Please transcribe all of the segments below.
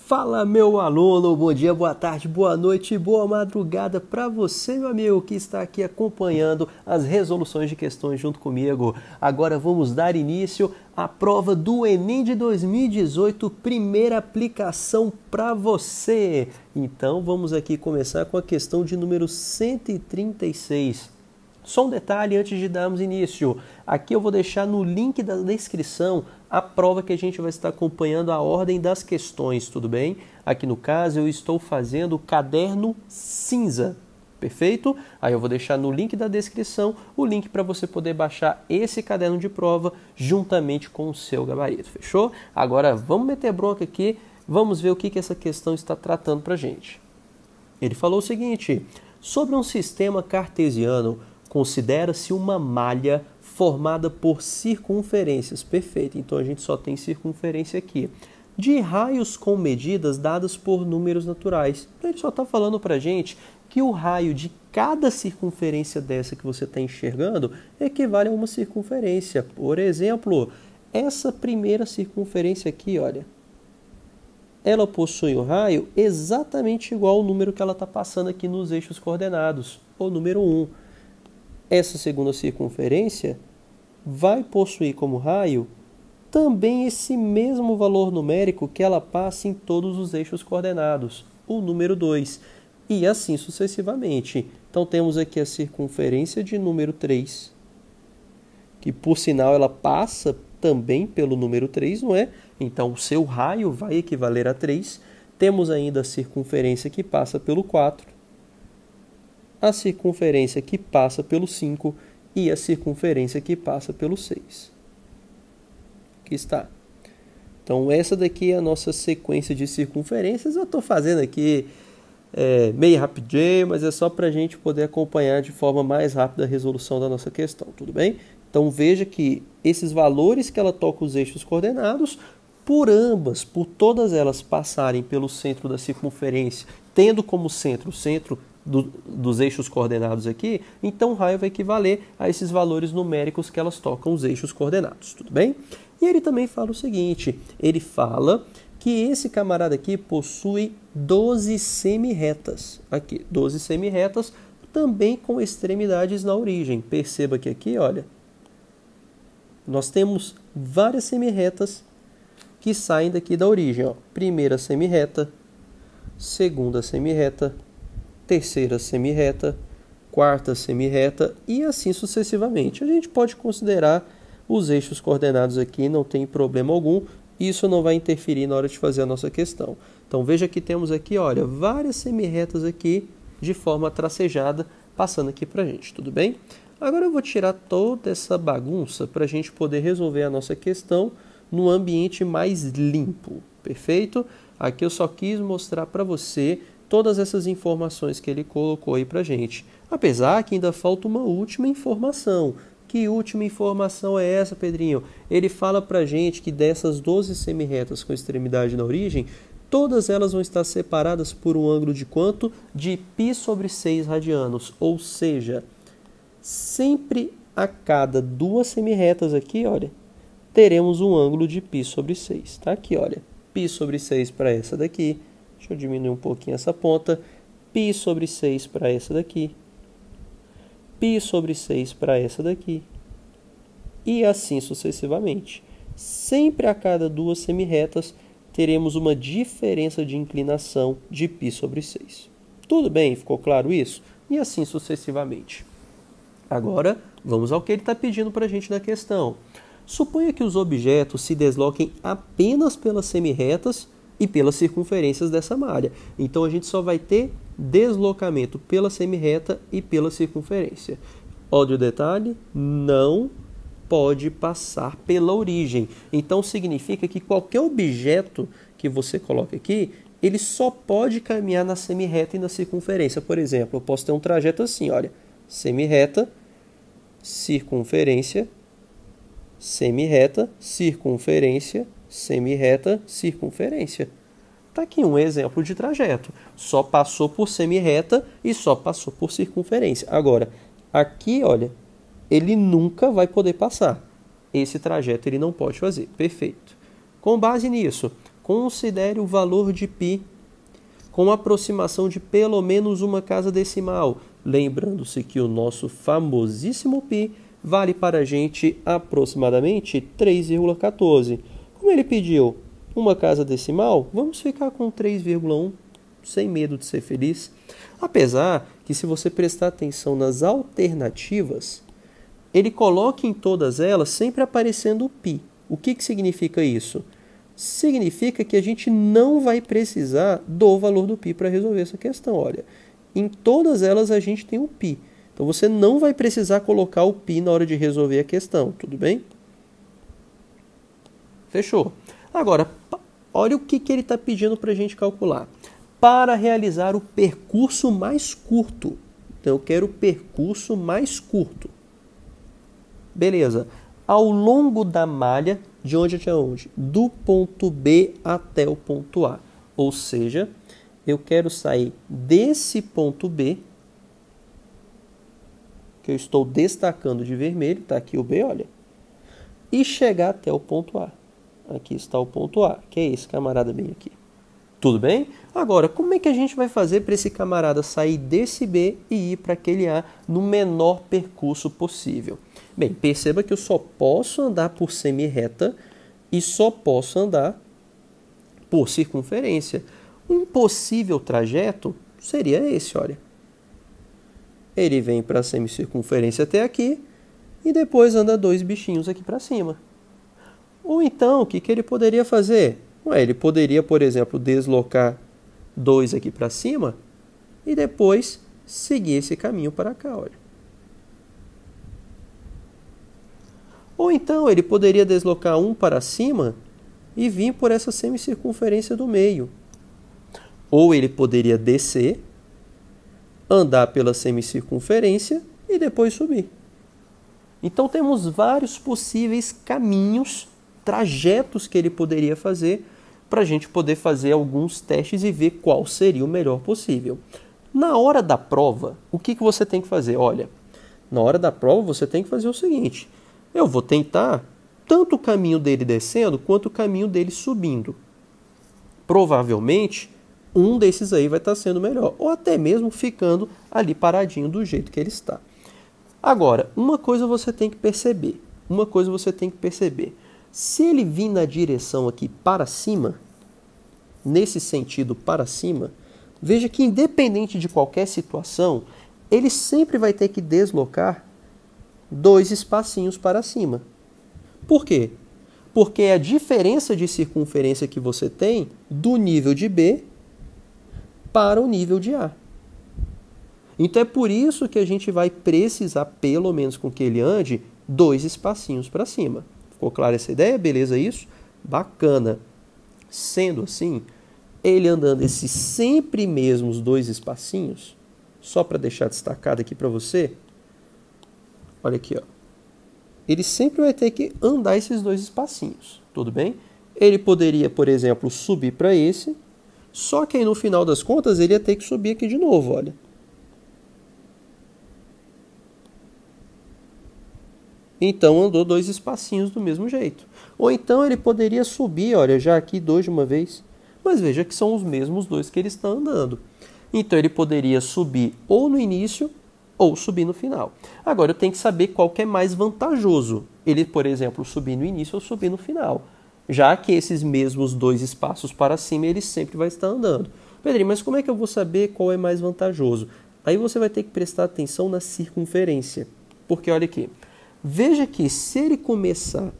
Fala, meu aluno, bom dia, boa tarde, boa noite, boa madrugada para você, meu amigo, que está aqui acompanhando as resoluções de questões junto comigo. Agora vamos dar início à prova do Enem de 2018, primeira aplicação para você. Então vamos aqui começar com a questão de número 136. Só um detalhe antes de darmos início. Aqui eu vou deixar no link da descrição a prova que a gente vai estar acompanhando a ordem das questões, tudo bem? Aqui no caso eu estou fazendo o caderno cinza, perfeito? Aí eu vou deixar no link da descrição o link para você poder baixar esse caderno de prova juntamente com o seu gabarito, fechou? Agora vamos meter bronca aqui, vamos ver o que essa questão está tratando para a gente. Ele falou o seguinte: sobre um sistema cartesiano, considera-se uma malha formada por circunferências. Perfeito, então a gente só tem circunferência aqui. De raios com medidas dadas por números naturais. Então ele só está falando para a gente que o raio de cada circunferência dessa que você está enxergando equivale a uma circunferência. Por exemplo, essa primeira circunferência aqui, olha, ela possui um raio exatamente igual ao número que ela está passando aqui nos eixos coordenados, o número 1. Essa segunda circunferência vai possuir como raio também esse mesmo valor numérico que ela passa em todos os eixos coordenados, o número 2, e assim sucessivamente. Então temos aqui a circunferência de número 3, que por sinal ela passa também pelo número 3, não é? Então o seu raio vai equivaler a 3. Temos ainda a circunferência que passa pelo 4, a circunferência que passa pelo 5 e a circunferência que passa pelo 6. Aqui está. Então essa daqui é a nossa sequência de circunferências. Eu estou fazendo aqui meio rapidinho, mas é só para a gente poder acompanhar de forma mais rápida a resolução da nossa questão, tudo bem? Então veja que esses valores que ela toca os eixos coordenados, por todas elas passarem pelo centro da circunferência, tendo como centro o centro dos eixos coordenados aqui, então o raio vai equivaler a esses valores numéricos que elas tocam os eixos coordenados, tudo bem? E ele também fala o seguinte, ele fala que esse camarada aqui possui 12 semirretas, aqui, 12 semirretas, também com extremidades na origem. Perceba que aqui, olha, nós temos várias semirretas que saem daqui da origem, ó. Primeira semirreta, segunda semirreta, terceira semirreta, quarta semirreta e assim sucessivamente. A gente pode considerar os eixos coordenados aqui, não tem problema algum, isso não vai interferir na hora de fazer a nossa questão. Então veja que temos aqui, olha, várias semirretas aqui de forma tracejada passando aqui para a gente, tudo bem? Agora eu vou tirar toda essa bagunça para a gente poder resolver a nossa questão no ambiente mais limpo, perfeito? Aqui eu só quis mostrar para você todas essas informações que ele colocou aí para a gente. Apesar que ainda falta uma última informação. Que última informação é essa, Pedrinho? Ele fala para a gente que dessas 12 semirretas com extremidade na origem, todas elas vão estar separadas por um ângulo de quanto? De π sobre 6 radianos. Ou seja, sempre a cada duas semirretas aqui, olha, teremos um ângulo de π sobre 6. Tá aqui, olha, π sobre 6 para essa daqui. Deixa eu diminuir um pouquinho essa ponta. π sobre 6 para essa daqui. π sobre 6 para essa daqui. E assim sucessivamente. Sempre a cada duas semirretas teremos uma diferença de inclinação de π sobre 6. Tudo bem? Ficou claro isso? E assim sucessivamente. Agora, vamos ao que ele está pedindo para a gente na questão. Suponha que os objetos se desloquem apenas pelas semirretas e pelas circunferências dessa malha. Então a gente só vai ter deslocamento pela semirreta e pela circunferência. Olha o detalhe, não pode passar pela origem. Então significa que qualquer objeto que você coloque aqui, ele só pode caminhar na semirreta e na circunferência. Por exemplo, eu posso ter um trajeto assim, olha, semirreta, circunferência, semirreta, circunferência, semirreta, circunferência. Está aqui um exemplo de trajeto. Só passou por semirreta e só passou por circunferência. Agora, aqui, olha, ele nunca vai poder passar. Esse trajeto ele não pode fazer. Perfeito. Com base nisso, considere o valor de π com aproximação de pelo menos uma casa decimal. Lembrando-se que o nosso famosíssimo π vale para a gente aproximadamente 3,14. Como ele pediu uma casa decimal, vamos ficar com 3,1, sem medo de ser feliz. Apesar que, se você prestar atenção nas alternativas, ele coloca em todas elas sempre aparecendo o π. O que significa isso? Significa que a gente não vai precisar do valor do π para resolver essa questão. Olha, em todas elas a gente tem o π. Então você não vai precisar colocar o π na hora de resolver a questão, tudo bem? Fechou. Agora, olha o que ele está pedindo para a gente calcular. Para realizar o percurso mais curto. Então eu quero o percurso mais curto. Beleza. Ao longo da malha, de onde até onde? Do ponto B até o ponto A. Ou seja, eu quero sair desse ponto B, que eu estou destacando de vermelho, está aqui o B, olha, e chegar até o ponto A. Aqui está o ponto A, que é esse camarada bem aqui. Tudo bem? Agora, como é que a gente vai fazer para esse camarada sair desse B e ir para aquele A no menor percurso possível? Bem, perceba que eu só posso andar por semi-reta e só posso andar por circunferência. Um possível trajeto seria esse, olha. Ele vem para a semicircunferência até aqui e depois anda 2 bichinhos aqui para cima. Ou então, o que ele poderia fazer? Ele poderia, por exemplo, deslocar 2 aqui para cima e depois seguir esse caminho para cá, olha. Ou então ele poderia deslocar 1 para cima e vir por essa semicircunferência do meio. Ou ele poderia descer, andar pela semicircunferência e depois subir. Então temos vários possíveis caminhos, trajetos que ele poderia fazer para a gente poder fazer alguns testes e ver qual seria o melhor possível. Na hora da prova, o que você tem que fazer? Olha, na hora da prova você tem que fazer o seguinte. Eu vou tentar tanto o caminho dele descendo quanto o caminho dele subindo. Provavelmente, um desses aí vai estar sendo melhor. Ou até mesmo ficando ali paradinho do jeito que ele está. Agora, uma coisa você tem que perceber. Se ele vir na direção aqui para cima, nesse sentido para cima, veja que independente de qualquer situação, ele sempre vai ter que deslocar 2 espacinhos para cima. Por quê? Porque é a diferença de circunferência que você tem do nível de B para o nível de A. Então é por isso que a gente vai precisar, pelo menos com que ele ande, 2 espacinhos para cima. Ficou clara essa ideia? Beleza isso? Bacana. Sendo assim, ele andando esses sempre mesmos 2 espacinhos, só para deixar destacado aqui para você, olha aqui, ó. Ele sempre vai ter que andar esses 2 espacinhos, tudo bem? Ele poderia, por exemplo, subir para esse, só que aí no final das contas ele ia ter que subir aqui de novo, olha. Então andou 2 espacinhos do mesmo jeito. Ou então ele poderia subir, olha, já aqui 2 de uma vez, mas veja que são os mesmos 2 que ele está andando. Então ele poderia subir ou no início ou subir no final. Agora eu tenho que saber qual que é mais vantajoso. Ele, por exemplo, subir no início ou subir no final. Já que esses mesmos 2 espaços para cima ele sempre vai estar andando. Pedrinho, mas como é que eu vou saber qual é mais vantajoso? Aí você vai ter que prestar atenção na circunferência. Porque olha aqui, veja que se ele começar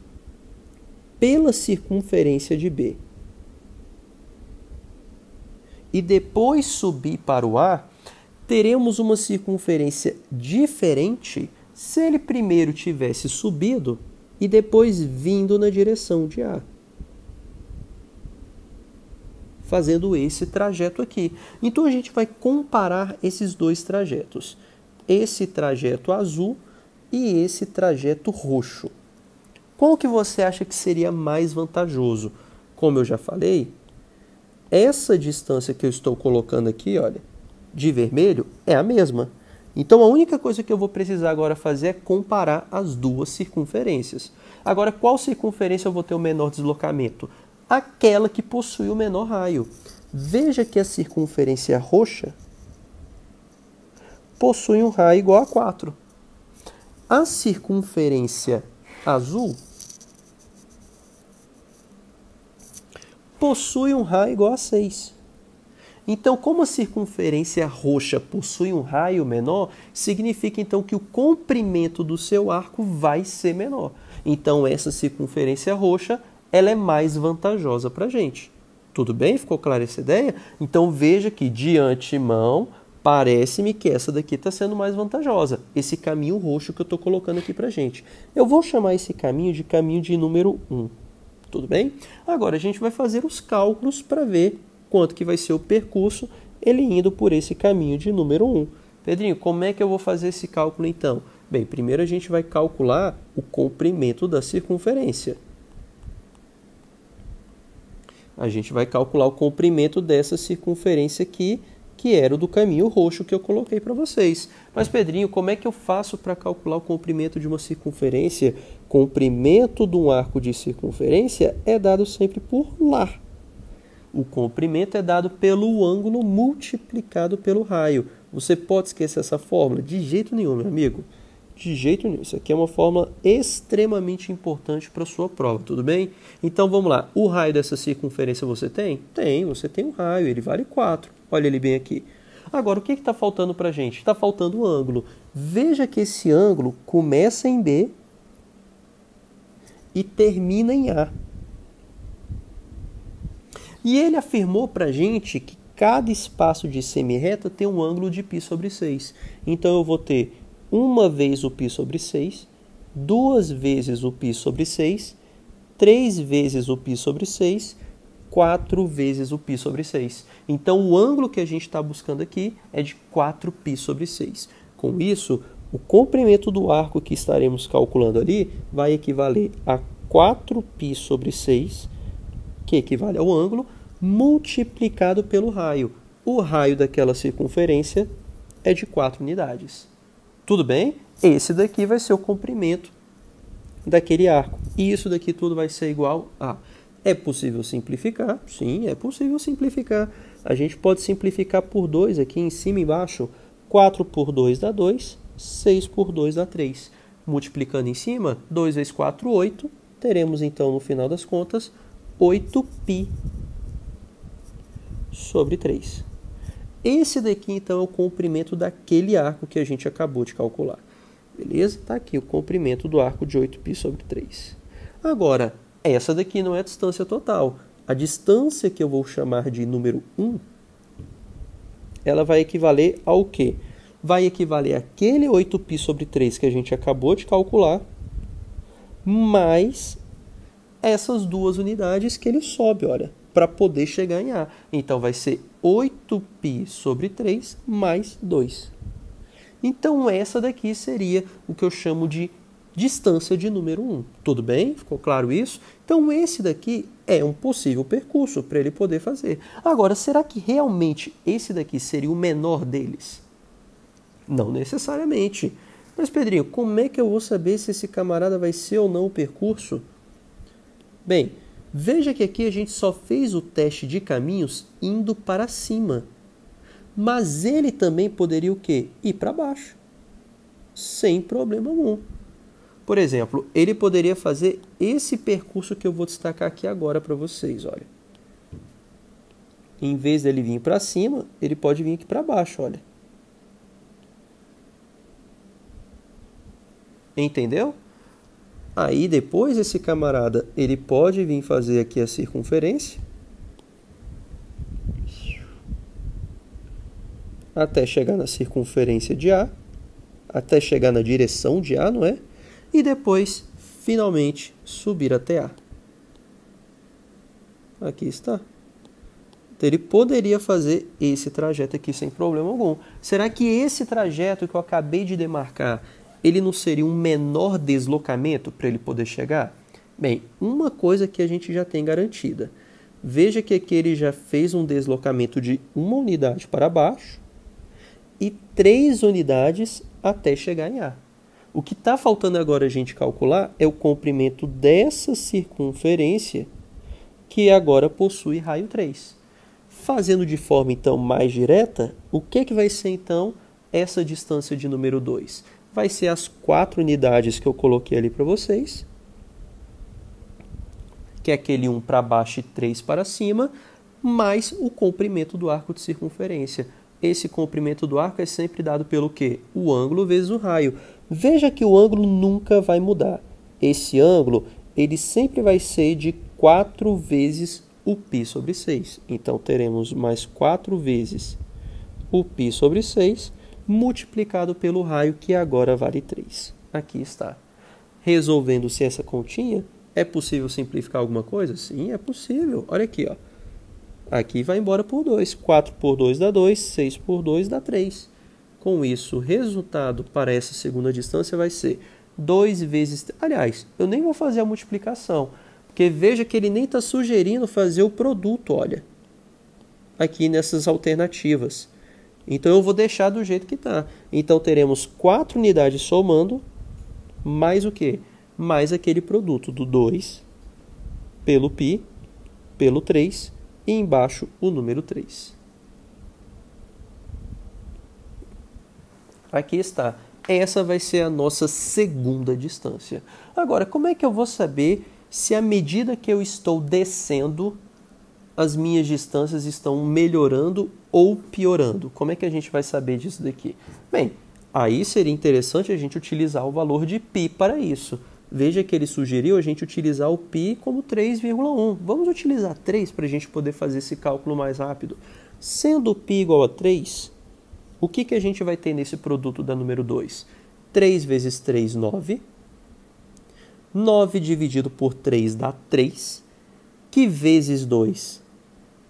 pela circunferência de B e depois subir para o A, teremos uma circunferência diferente se ele primeiro tivesse subido e depois vindo na direção de A, fazendo esse trajeto aqui. Então a gente vai comparar esses 2 trajetos, esse trajeto azul e esse trajeto roxo. Qual que você acha que seria mais vantajoso? Como eu já falei, essa distância que eu estou colocando aqui, olha, de vermelho, é a mesma. Então a única coisa que eu vou precisar agora fazer é comparar as 2 circunferências. Agora, qual circunferência eu vou ter o menor deslocamento? aquela que possui o menor raio. Veja que a circunferência roxa possui um raio igual a 4. A circunferência azul possui um raio igual a 6. Então, como a circunferência roxa possui um raio menor, significa então que o comprimento do seu arco vai ser menor. Então, essa circunferência roxa ela é mais vantajosa para a gente. Tudo bem? Ficou clara essa ideia? Então, veja que de antemão, parece-me que essa daqui está sendo mais vantajosa. Esse caminho roxo que eu estou colocando aqui para a gente. Eu vou chamar esse caminho de número 1. Tudo bem? Agora, a gente vai fazer os cálculos para ver quanto que vai ser o percurso ele indo por esse caminho de número 1. Pedrinho, como é que eu vou fazer esse cálculo então? Bem, primeiro a gente vai calcular o comprimento da circunferência. A gente vai calcular o comprimento dessa circunferência aqui, que era o do caminho roxo que eu coloquei para vocês. Mas, Pedrinho, como é que eu faço para calcular o comprimento de uma circunferência? Comprimento de um arco de circunferência é dado sempre por lar. O comprimento é dado pelo ângulo multiplicado pelo raio. Você pode esquecer essa fórmula? De jeito nenhum, meu amigo. De jeito nenhum. Isso aqui é uma fórmula extremamente importante para a sua prova, tudo bem? Então, vamos lá. O raio dessa circunferência você tem? Tem, você tem um raio. Ele vale 4. Olha ele bem aqui. Agora, o que está faltando para a gente? Está faltando o ângulo. Veja que esse ângulo começa em B e termina em A. E ele afirmou para a gente que cada espaço de semirreta tem um ângulo de π sobre 6. Então, eu vou ter uma vez o π sobre 6, duas vezes o π sobre 6, 3 vezes o π sobre 6, 4 vezes o π sobre 6. Então, o ângulo que a gente está buscando aqui é de 4π sobre 6. Com isso, o comprimento do arco que estaremos calculando ali vai equivaler a 4π sobre 6, que equivale ao ângulo, multiplicado pelo raio. O raio daquela circunferência é de 4 unidades. Tudo bem? Esse daqui vai ser o comprimento daquele arco. E isso daqui tudo vai ser igual a... É possível simplificar? Sim, é possível simplificar. A gente pode simplificar por 2 aqui em cima e embaixo. 4 por 2 dá 2, 6 por 2 dá 3. Multiplicando em cima, 2 vezes 4, 8. Teremos então, no final das contas, 8π sobre 3. Esse daqui, então, é o comprimento daquele arco que a gente acabou de calcular. Beleza? Está aqui o comprimento do arco de 8π sobre 3. Agora, essa daqui não é a distância total. A distância que eu vou chamar de número 1, ela vai equivaler ao quê? Vai equivaler àquele 8π sobre 3 que a gente acabou de calcular, mais essas duas unidades que ele sobe, olha, para poder chegar em A. Então, vai ser 8π sobre 3 mais 2. Então, essa daqui seria o que eu chamo de distância de número 1. Tudo bem? Ficou claro isso? Então, esse daqui é um possível percurso para ele poder fazer. Agora, será que realmente esse daqui seria o menor deles? Não necessariamente. Mas, Pedrinho, como é que eu vou saber se esse camarada vai ser ou não o percurso? Bem, veja que aqui a gente só fez o teste de caminhos indo para cima. Mas ele também poderia o quê? Ir para baixo. Sem problema algum. Por exemplo, ele poderia fazer esse percurso que eu vou destacar aqui agora para vocês, olha. Em vez dele vir para cima, ele pode vir aqui para baixo, olha. Entendeu? Aí depois esse camarada, ele pode vir fazer aqui a circunferência até chegar na circunferência de A, até chegar na direção de A, não é? E depois, finalmente, subir até A. Aqui está. Então, ele poderia fazer esse trajeto aqui sem problema algum. Será que esse trajeto que eu acabei de demarcar, ele não seria um menor deslocamento para ele poder chegar? Bem, uma coisa que a gente já tem garantida. Veja que aqui ele já fez um deslocamento de 1 unidade para baixo e 3 unidades até chegar em A. O que está faltando agora a gente calcular é o comprimento dessa circunferência que agora possui raio 3. Fazendo de forma, então, mais direta, o que vai ser, então, essa distância de número 2? Vai ser as 4 unidades que eu coloquei ali para vocês, que é aquele 1 para baixo e 3 para cima, mais o comprimento do arco de circunferência. Esse comprimento do arco é sempre dado pelo quê? O ângulo vezes o raio. Veja que o ângulo nunca vai mudar. Esse ângulo, ele sempre vai ser de 4 vezes o π sobre 6. Então, teremos mais 4 vezes o π sobre 6, multiplicado pelo raio, que agora vale 3. Aqui está. Resolvendo-se essa continha, é possível simplificar alguma coisa? Sim, é possível. Olha aqui, ó. Aqui vai embora por 2. 4 por 2 dá 2, 6 por 2 dá 3. Com isso, o resultado para essa segunda distância vai ser 2 vezes... Aliás, eu nem vou fazer a multiplicação, porque veja que ele nem está sugerindo fazer o produto, olha. Aqui nessas alternativas. Então, eu vou deixar do jeito que está. Então, teremos 4 unidades somando, mais o quê? Mais aquele produto do 2 pelo π, pelo 3, e embaixo o número 3. Aqui está. Essa vai ser a nossa segunda distância. Agora, como é que eu vou saber se à medida que eu estou descendo, as minhas distâncias estão melhorando ou piorando? Como é que a gente vai saber disso daqui? Bem, aí seria interessante a gente utilizar o valor de π para isso. Veja que ele sugeriu a gente utilizar o π como 3,1. Vamos utilizar 3 para a gente poder fazer esse cálculo mais rápido. Sendo π igual a 3, o que a gente vai ter nesse produto da número 2? 3 vezes 3, 9. 9 dividido por 3 dá 3, que vezes 2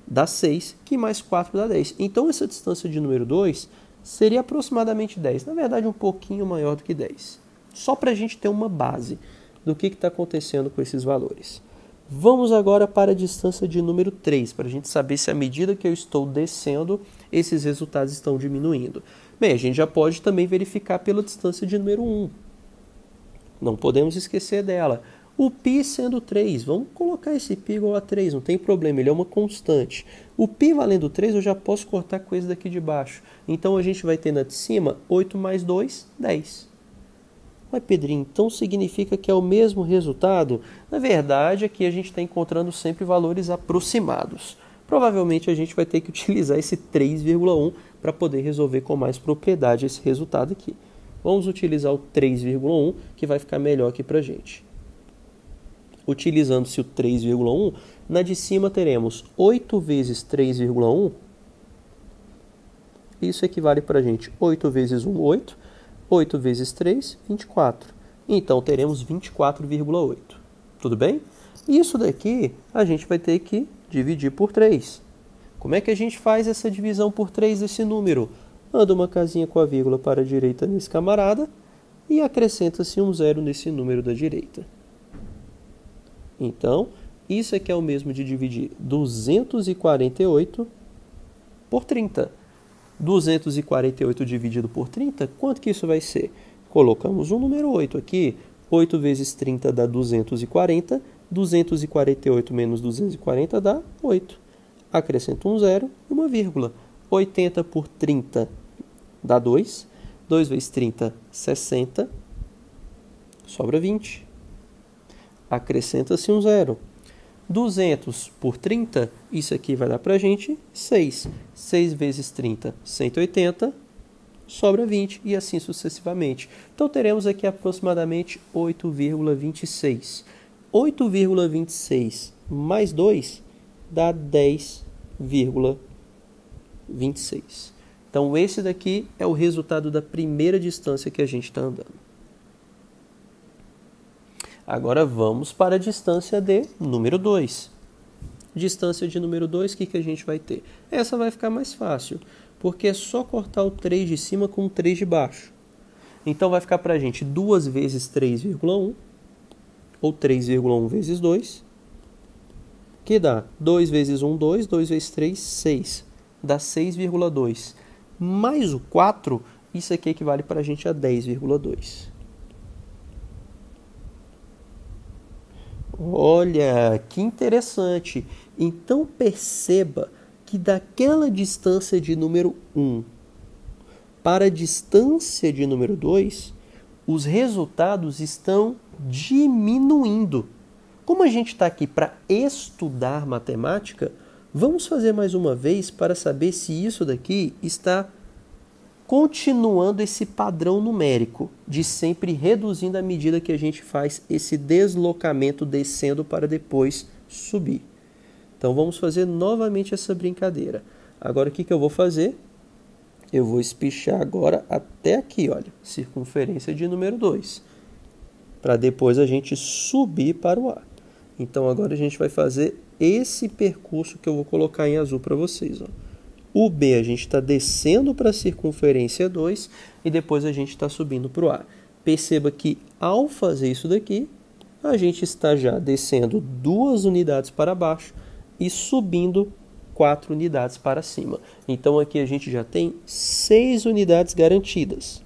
dá 6, que mais 4 dá 10. Então, essa distância de número 2 seria aproximadamente 10. Na verdade, um pouquinho maior do que 10. Só para a gente ter uma base do que está acontecendo com esses valores. Vamos agora para a distância de número 3, para a gente saber se à medida que eu estou descendo, esses resultados estão diminuindo. Bem, a gente já pode também verificar pela distância de número 1. Não podemos esquecer dela. O π sendo 3, vamos colocar esse π igual a 3, não tem problema, ele é uma constante. O π valendo 3, eu já posso cortar com esse daqui de baixo. Então, a gente vai ter na de cima 8 mais 2, 10. Mas, Pedrinho, então significa que é o mesmo resultado? Na verdade, aqui a gente está encontrando sempre valores aproximados. Provavelmente a gente vai ter que utilizar esse 3,1 para poder resolver com mais propriedade esse resultado aqui. Vamos utilizar o 3,1, que vai ficar melhor aqui para a gente. Utilizando-se o 3,1, na de cima teremos 8 vezes 3,1. Isso equivale para a gente 8 vezes 1, 8. 8 vezes 3, 24. Então, teremos 24,8. Tudo bem? Isso daqui, a gente vai ter que dividir por 3. Como é que a gente faz essa divisão por 3 desse número? Anda uma casinha com a vírgula para a direita nesse camarada e acrescenta-se um zero nesse número da direita. Então, isso aqui é o mesmo de dividir 248 por 30. 248 dividido por 30, quanto que isso vai ser? Colocamos um número 8 aqui. 8 vezes 30 dá 240. 248 menos 240 dá 8. Acrescento um zero e uma vírgula. 80 por 30 dá 2. 2 vezes 30, 60. Sobra 20. Acrescenta-se um zero. 200 por 30, isso aqui vai dar para a gente 6. 6 vezes 30, 180, sobra 20 e assim sucessivamente. Então, teremos aqui aproximadamente 8,26. 8,26 mais 2 dá 10,26. Então, esse daqui é o resultado da primeira distância que a gente está andando. Agora vamos para a distância de número 2. Distância de número 2, o que a gente vai ter? Essa vai ficar mais fácil, porque é só cortar o 3 de cima com o 3 de baixo. Então vai ficar para a gente 2 vezes 3,1, ou 3,1 vezes 2, que dá 2 vezes 1, 2, 2 vezes 3, 6. Dá 6,2. Mais o 4, isso aqui equivale para a gente a 10,2. Olha, que interessante. Então perceba que daquela distância de número 1 para a distância de número 2, os resultados estão diminuindo. Como a gente está aqui para estudar matemática, vamos fazer mais uma vez para saber se isso daqui está continuando esse padrão numérico de sempre reduzindo à medida que a gente faz esse deslocamento descendo para depois subir. Então vamos fazer novamente essa brincadeira. Agora o que eu vou fazer? Eu vou espichar agora até aqui, olha, circunferência de número 2, para depois a gente subir para o A. Então agora a gente vai fazer esse percurso que eu vou colocar em azul para vocês, ó. O B a gente está descendo para a circunferência 2 e depois a gente está subindo para o A. Perceba que ao fazer isso daqui, a gente está já descendo 2 unidades para baixo e subindo 4 unidades para cima. Então aqui a gente já tem 6 unidades garantidas.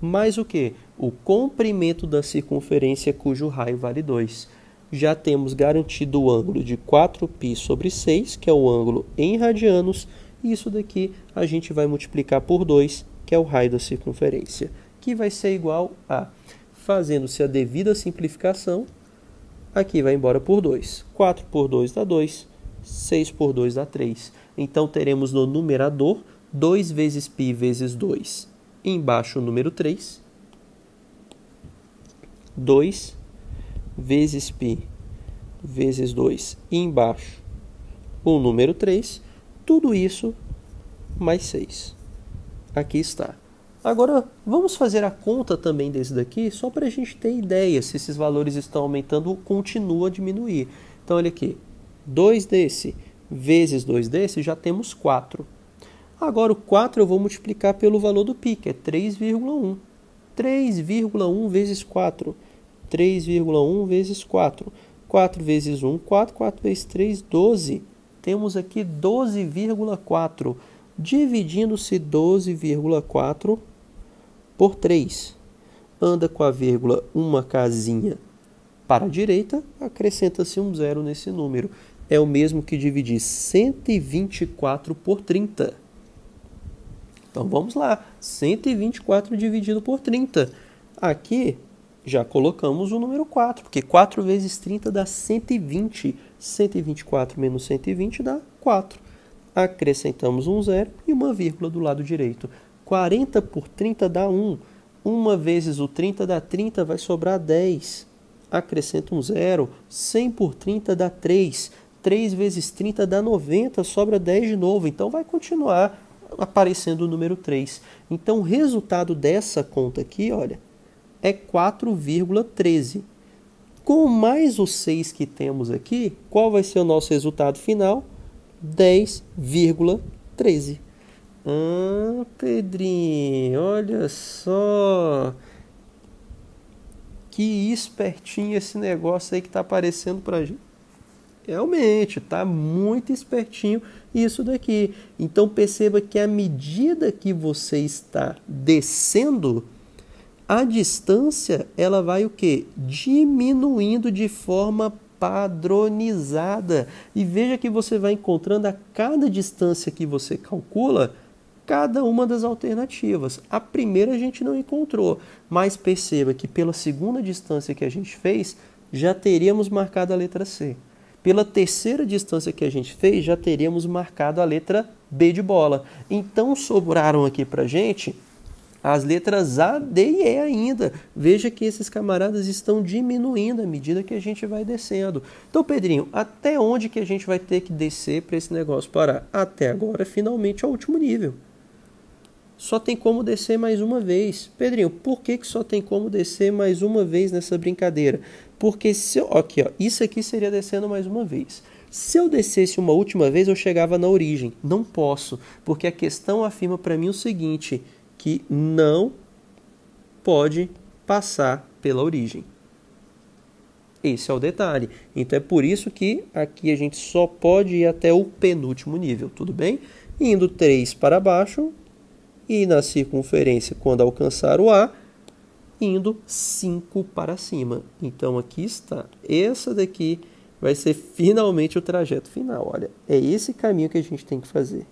Mais o que? O comprimento da circunferência cujo raio vale 2. Já temos garantido o ângulo de 4π sobre 6, que é o ângulo em radianos, e isso daqui a gente vai multiplicar por 2, que é o raio da circunferência, que vai ser igual a, fazendo-se a devida simplificação, aqui vai embora por 2. 4 por 2 dá 2, 6 por 2 dá 3. Então teremos no numerador 2 vezes π vezes 2, embaixo o número 3, 2 vezes π vezes 2, embaixo o número 3, tudo isso mais 6. Aqui está. Agora, vamos fazer a conta também desse daqui, só para a gente ter ideia se esses valores estão aumentando ou continuam a diminuir. Então, olha aqui, 2 desse vezes 2 desse, já temos 4. Agora, o 4 eu vou multiplicar pelo valor do π, que é 3,1. 3,1 vezes 4. 3,1 vezes 4. 4 vezes 1, 4. 4 vezes 3, 12. Temos aqui 12,4. Dividindo-se 12,4 por 3. Anda com a vírgula uma casinha para a direita, acrescenta-se um zero nesse número. É o mesmo que dividir 124 por 30. Então vamos lá, 124 dividido por 30. Aqui já colocamos o número 4, porque 4 vezes 30 dá 120. 124 menos 120 dá 4. Acrescentamos um zero e uma vírgula do lado direito. 40 por 30 dá 1. 1 vezes o 30 dá 30, vai sobrar 10. Acrescenta um zero. 100 por 30 dá 3. 3 vezes 30 dá 90, sobra 10 de novo. Então vai continuar aparecendo o número 3. Então o resultado dessa conta aqui, olha, é 4,13. Com mais o 6 que temos aqui, qual vai ser o nosso resultado final? 10,13. Pedrinho, olha só. Que espertinho esse negócio aí que está aparecendo para a gente. Realmente, está muito espertinho isso daqui. Então perceba que à medida que você está descendo, a distância ela vai o quê? Diminuindo de forma padronizada. E veja que você vai encontrando a cada distância que você calcula, cada uma das alternativas. A primeira a gente não encontrou, mas perceba que pela segunda distância que a gente fez, já teríamos marcado a letra C. Pela terceira distância que a gente fez, já teríamos marcado a letra B de bola. Então sobraram aqui para a gente as letras A, D e E ainda. Veja que esses camaradas estão diminuindo à medida que a gente vai descendo. Então, Pedrinho, até onde que a gente vai ter que descer para esse negócio parar? Até agora, finalmente, ao último nível. Só tem como descer mais uma vez. Pedrinho, por que só tem como descer mais uma vez nessa brincadeira? Porque se eu... Aqui, ó, isso aqui seria descendo mais uma vez. Se eu descesse uma última vez, eu chegava na origem. Não posso, porque a questão afirma para mim o seguinte, que não pode passar pela origem. Esse é o detalhe. Então é por isso que aqui a gente só pode ir até o penúltimo nível, tudo bem? Indo 3 para baixo e na circunferência, quando alcançar o A, indo 5 para cima. Então aqui está. Essa daqui vai ser finalmente o trajeto final. Olha, é esse caminho que a gente tem que fazer.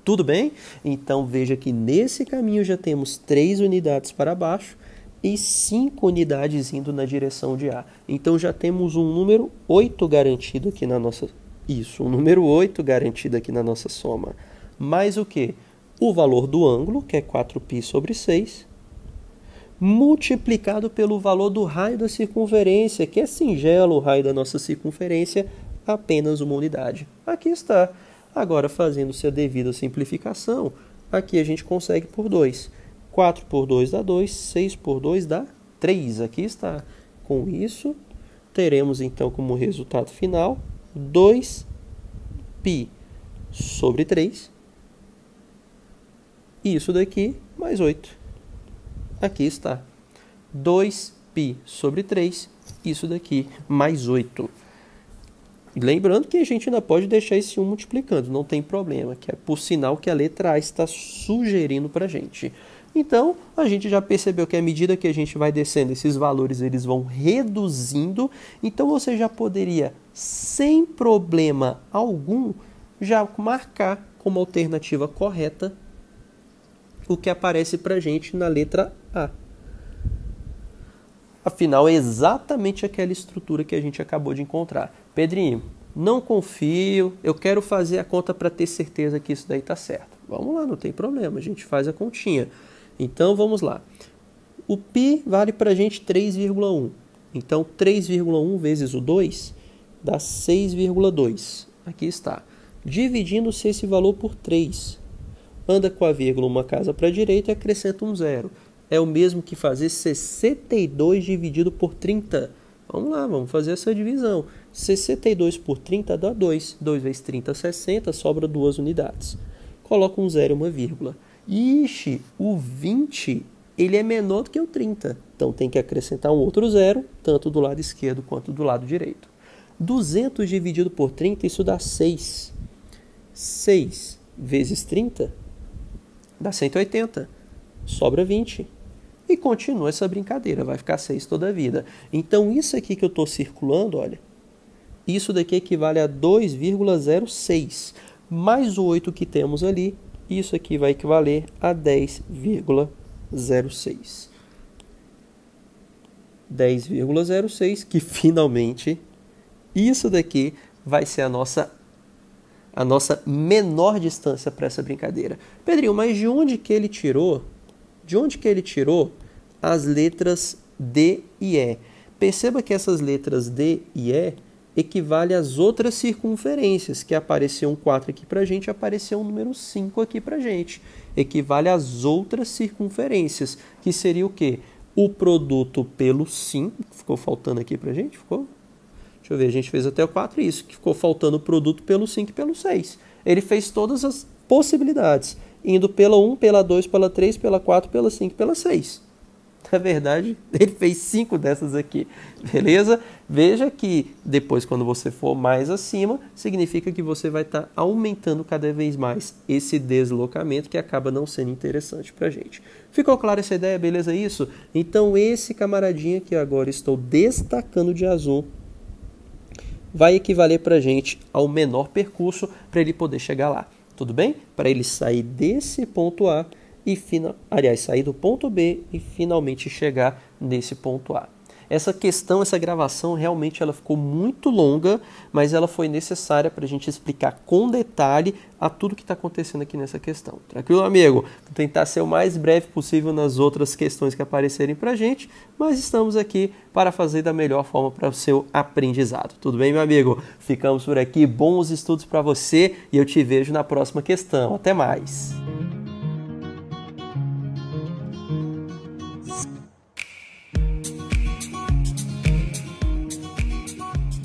Tudo bem? Então veja que nesse caminho já temos 3 unidades para baixo e 5 unidades indo na direção de A. Então já temos um número 8 garantido aqui na nossa... Isso, um número 8 garantido aqui na nossa soma. Mais o quê? O valor do ângulo, que é 4π sobre 6, multiplicado pelo valor do raio da circunferência, que é singelo o raio da nossa circunferência, apenas uma unidade. Aqui está. Agora, fazendo-se a devida simplificação, aqui a gente consegue por 2. 4 por 2 dá 2, 6 por 2 dá 3. Aqui está. Com isso, teremos então como resultado final 2π sobre 3. E isso daqui mais 8. Aqui está. 2π sobre 3. Isso daqui mais 8. Lembrando que a gente ainda pode deixar esse 1 multiplicando, não tem problema, que é por sinal que a letra A está sugerindo para a gente. Então, a gente já percebeu que à medida que a gente vai descendo, esses valores eles vão reduzindo. Então, você já poderia, sem problema algum, já marcar como alternativa correta o que aparece para a gente na letra A. Afinal, é exatamente aquela estrutura que a gente acabou de encontrar. Pedrinho, não confio, eu quero fazer a conta para ter certeza que isso daí está certo. Vamos lá, não tem problema, a gente faz a continha. Então, vamos lá. O π vale para a gente 3,1. Então, 3,1 vezes o 2 dá 6,2. Aqui está. Dividindo-se esse valor por 3. Anda com a vírgula uma casa para a direita e acrescenta um zero. É o mesmo que fazer 62 dividido por 30. Vamos lá, vamos fazer essa divisão. 62 por 30 dá 2. 2 vezes 30, 60, sobra 2 unidades. Coloca um zero e uma vírgula. Ixi, o 20 ele é menor do que o 30. Então tem que acrescentar um outro zero, tanto do lado esquerdo quanto do lado direito. 200 dividido por 30, isso dá 6. 6 vezes 30 dá 180. Sobra 20. E continua essa brincadeira, vai ficar 6 toda a vida. Então, isso aqui que eu estou circulando, olha, isso daqui equivale a 2,06. Mais o 8 que temos ali, isso aqui vai equivaler a 10,06. 10,06, que finalmente, isso daqui vai ser a nossa menor distância para essa brincadeira. Pedrinho, mas de onde que ele tirou? De onde que ele tirou as letras D e E? Perceba que essas letras D e E equivalem às outras circunferências, que apareceu um 4 aqui para a gente, apareceu um número 5 aqui para a gente. Equivale às outras circunferências, que seria o quê? O produto pelo 5, ficou faltando aqui para a gente? Ficou? Deixa eu ver, a gente fez até o 4, isso, que ficou faltando o produto pelo 5 e pelo 6. Ele fez todas as possibilidades, indo pela 1, pela 2, pela 3, pela 4, pela 5, pela 6. Na verdade, ele fez 5 dessas aqui, beleza? Veja que depois, quando você for mais acima, significa que você vai estar aumentando cada vez mais esse deslocamento, que acaba não sendo interessante para a gente. Ficou clara essa ideia, beleza isso? Então, esse camaradinha que agora estou destacando de azul, vai equivaler para a gente ao menor percurso para ele poder chegar lá. Tudo bem? Para ele sair desse ponto A e sair do ponto B e finalmente chegar nesse ponto A. Essa questão, essa gravação, realmente ela ficou muito longa, mas ela foi necessária para a gente explicar com detalhe a tudo que está acontecendo aqui nessa questão. Tranquilo, amigo? Vou tentar ser o mais breve possível nas outras questões que aparecerem para a gente, mas estamos aqui para fazer da melhor forma para o seu aprendizado. Tudo bem, meu amigo? Ficamos por aqui. Bons estudos para você e eu te vejo na próxima questão. Até mais!